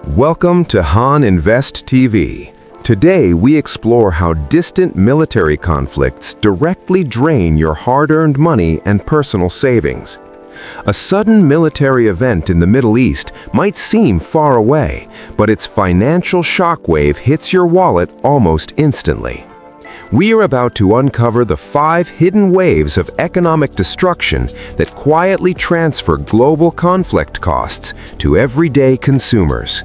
Welcome to Han Invest TV. Today we explore how distant military conflicts directly drain your hard-earned money and personal savings. A sudden military event in the Middle East might seem far away, but its financial shockwave hits your wallet almost instantly. We are about to uncover the 5 hidden waves of economic destruction that quietly transfer global conflict costs to everyday consumers.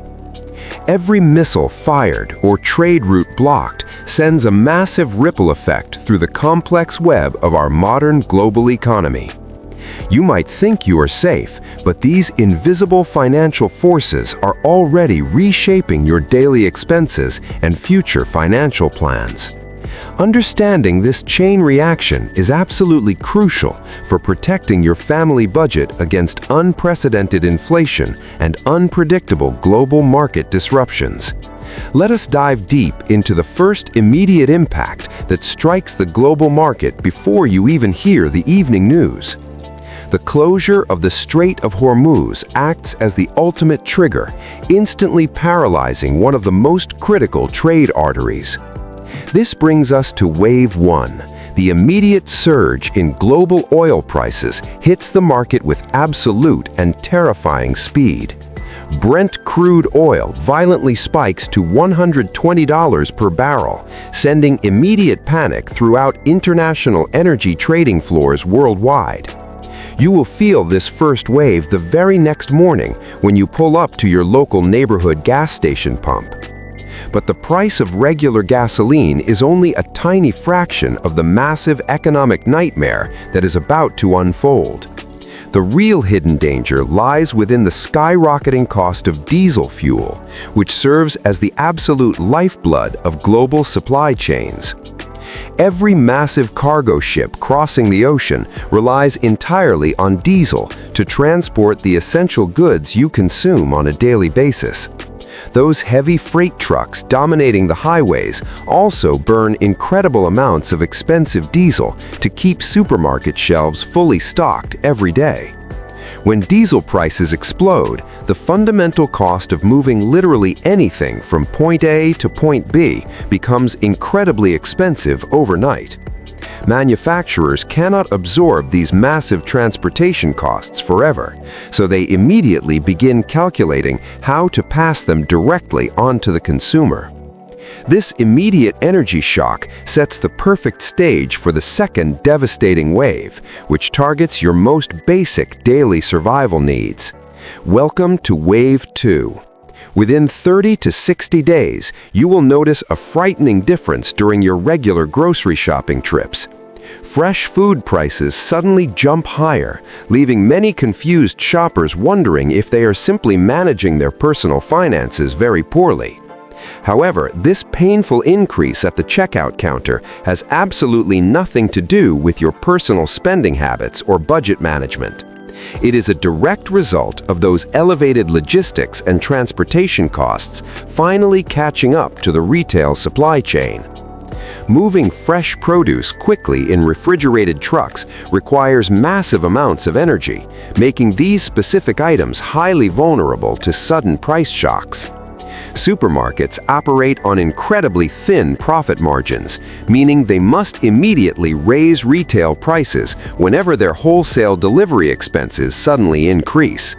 Every missile fired or trade route blocked sends a massive ripple effect through the complex web of our modern global economy. You might think you are safe, but these invisible financial forces are already reshaping your daily expenses and future financial plans. Understanding this chain reaction is absolutely crucial for protecting your family budget against unprecedented inflation and unpredictable global market disruptions. Let us dive deep into the first immediate impact that strikes the global market before you even hear the evening news. The closure of the Strait of Hormuz acts as the ultimate trigger, instantly paralyzing one of the most critical trade arteries. This brings us to Wave 1. The immediate surge in global oil prices hits the market with absolute and terrifying speed. Brent crude oil violently spikes to $120 per barrel, sending immediate panic throughout international energy trading floors worldwide. You will feel this first wave the very next morning when you pull up to your local neighborhood gas station pump. But the price of regular gasoline is only a tiny fraction of the massive economic nightmare that is about to unfold. The real hidden danger lies within the skyrocketing cost of diesel fuel, which serves as the absolute lifeblood of global supply chains. Every massive cargo ship crossing the ocean relies entirely on diesel to transport the essential goods you consume on a daily basis. Those heavy freight trucks dominating the highways also burn incredible amounts of expensive diesel to keep supermarket shelves fully stocked every day. When diesel prices explode, the fundamental cost of moving literally anything from point A to point B becomes incredibly expensive overnight. Manufacturers cannot absorb these massive transportation costs forever, so they immediately begin calculating how to pass them directly onto the consumer. This immediate energy shock sets the perfect stage for the second devastating wave, which targets your most basic daily survival needs. Welcome to Wave 2. Within 30 to 60 days, you will notice a frightening difference during your regular grocery shopping trips. Fresh food prices suddenly jump higher, leaving many confused shoppers wondering if they are simply managing their personal finances very poorly. However, this painful increase at the checkout counter has absolutely nothing to do with your personal spending habits or budget management. It is a direct result of those elevated logistics and transportation costs finally catching up to the retail supply chain. Moving fresh produce quickly in refrigerated trucks requires massive amounts of energy, making these specific items highly vulnerable to sudden price shocks. Supermarkets operate on incredibly thin profit margins, meaning they must immediately raise retail prices whenever their wholesale delivery expenses suddenly increase.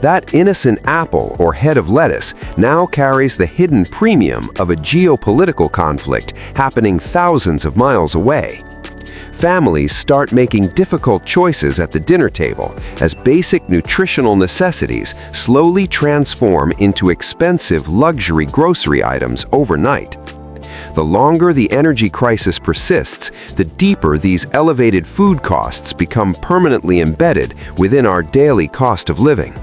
That innocent apple or head of lettuce now carries the hidden premium of a geopolitical conflict happening thousands of miles away. Families start making difficult choices at the dinner table as basic nutritional necessities slowly transform into expensive luxury grocery items overnight. The longer the energy crisis persists, the deeper these elevated food costs become permanently embedded within our daily cost of living.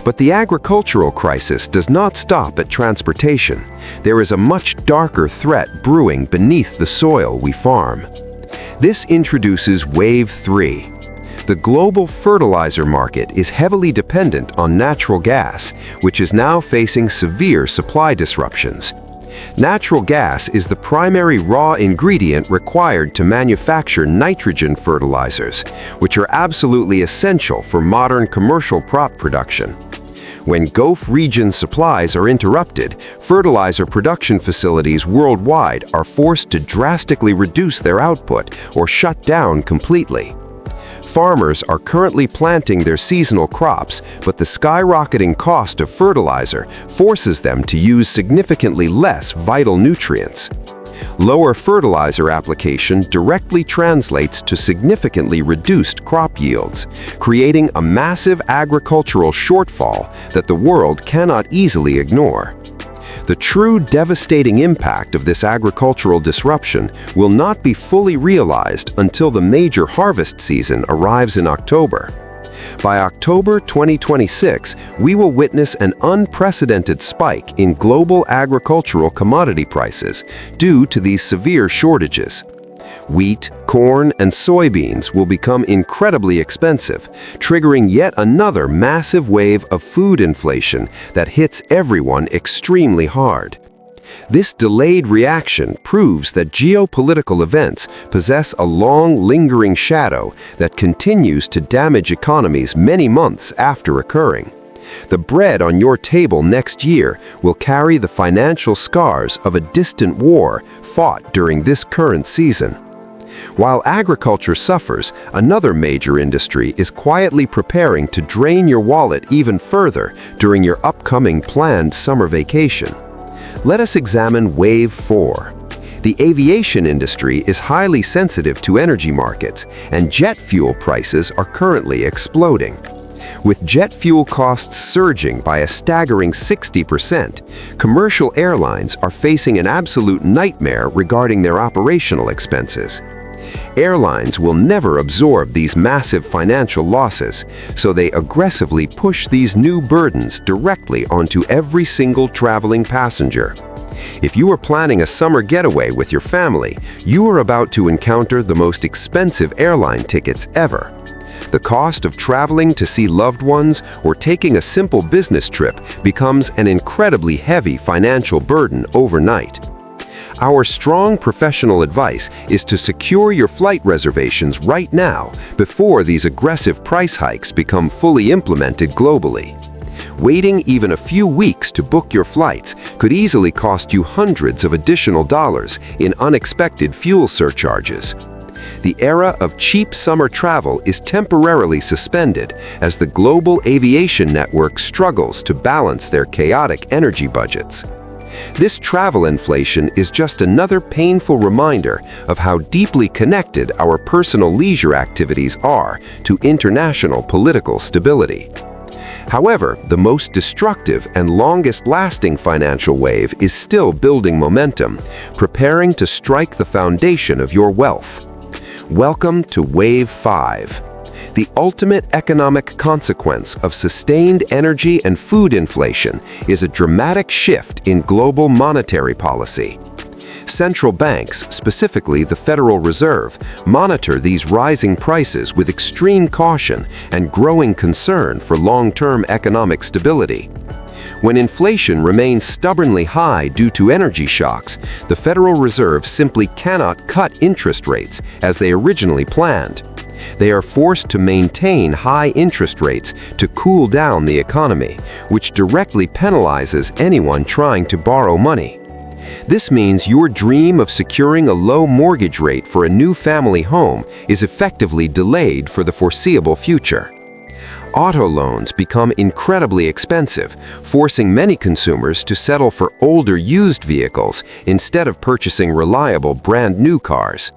But the agricultural crisis does not stop at transportation. There is a much darker threat brewing beneath the soil we farm. This introduces Wave 3. The global fertilizer market is heavily dependent on natural gas, which is now facing severe supply disruptions. Natural gas is the primary raw ingredient required to manufacture nitrogen fertilizers, which are absolutely essential for modern commercial crop production. When Gulf region supplies are interrupted, fertilizer production facilities worldwide are forced to drastically reduce their output or shut down completely. Farmers are currently planting their seasonal crops, but the skyrocketing cost of fertilizer forces them to use significantly less vital nutrients. Lower fertilizer application directly translates to significantly reduced crop yields, creating a massive agricultural shortfall that the world cannot easily ignore. The true devastating impact of this agricultural disruption will not be fully realized until the major harvest season arrives in October. By October 2026, we will witness an unprecedented spike in global agricultural commodity prices due to these severe shortages. Wheat, corn, and soybeans will become incredibly expensive, triggering yet another massive wave of food inflation that hits everyone extremely hard. This delayed reaction proves that geopolitical events possess a long, lingering shadow that continues to damage economies many months after occurring. The bread on your table next year will carry the financial scars of a distant war fought during this current season. While agriculture suffers, another major industry is quietly preparing to drain your wallet even further during your upcoming planned summer vacation. Let us examine Wave 4. The aviation industry is highly sensitive to energy markets, and jet fuel prices are currently exploding. With jet fuel costs surging by a staggering 60%, commercial airlines are facing an absolute nightmare regarding their operational expenses. Airlines will never absorb these massive financial losses, so they aggressively push these new burdens directly onto every single traveling passenger. If you are planning a summer getaway with your family, you are about to encounter the most expensive airline tickets ever. The cost of traveling to see loved ones or taking a simple business trip becomes an incredibly heavy financial burden overnight. Our strong professional advice is to secure your flight reservations right now before these aggressive price hikes become fully implemented globally. Waiting even a few weeks to book your flights could easily cost you hundreds of additional dollars in unexpected fuel surcharges. The era of cheap summer travel is temporarily suspended as the global aviation network struggles to balance their chaotic energy budgets. This travel inflation is just another painful reminder of how deeply connected our personal leisure activities are to international political stability. However, the most destructive and longest-lasting financial wave is still building momentum, preparing to strike the foundation of your wealth. Welcome to Wave 5. The ultimate economic consequence of sustained energy and food inflation is a dramatic shift in global monetary policy. Central banks, specifically the Federal Reserve, monitor these rising prices with extreme caution and growing concern for long-term economic stability. When inflation remains stubbornly high due to energy shocks, the Federal Reserve simply cannot cut interest rates as they originally planned. They are forced to maintain high interest rates to cool down the economy, which directly penalizes anyone trying to borrow money. This means your dream of securing a low mortgage rate for a new family home is effectively delayed for the foreseeable future. Auto loans become incredibly expensive, forcing many consumers to settle for older used vehicles instead of purchasing reliable brand-new cars.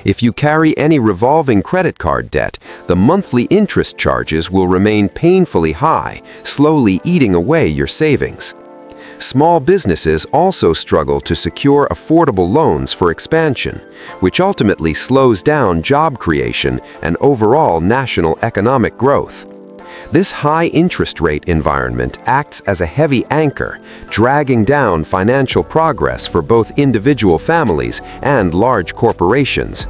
If you carry any revolving credit card debt, the monthly interest charges will remain painfully high, slowly eating away your savings. Small businesses also struggle to secure affordable loans for expansion, which ultimately slows down job creation and overall national economic growth. This high interest rate environment acts as a heavy anchor, dragging down financial progress for both individual families and large corporations.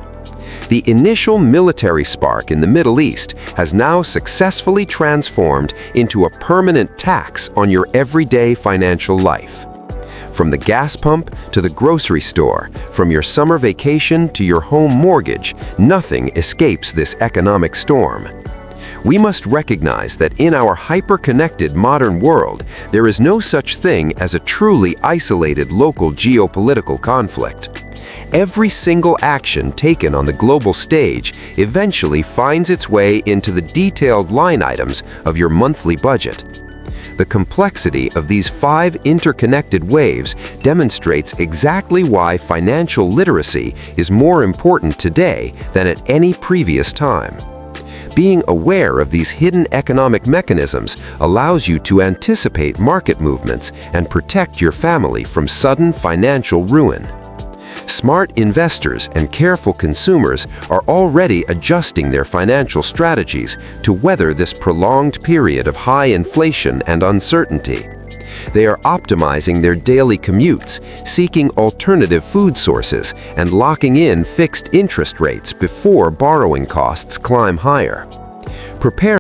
The initial military spark in the Middle East has now successfully transformed into a permanent tax on your everyday financial life. From the gas pump to the grocery store, from your summer vacation to your home mortgage, nothing escapes this economic storm. We must recognize that in our hyper-connected modern world, there is no such thing as a truly isolated local geopolitical conflict. Every single action taken on the global stage eventually finds its way into the detailed line items of your monthly budget. The complexity of these 5 interconnected waves demonstrates exactly why financial literacy is more important today than at any previous time. Being aware of these hidden economic mechanisms allows you to anticipate market movements and protect your family from sudden financial ruin. Smart investors and careful consumers are already adjusting their financial strategies to weather this prolonged period of high inflation and uncertainty. They are optimizing their daily commutes, seeking alternative food sources, and locking in fixed interest rates before borrowing costs climb higher. Prepare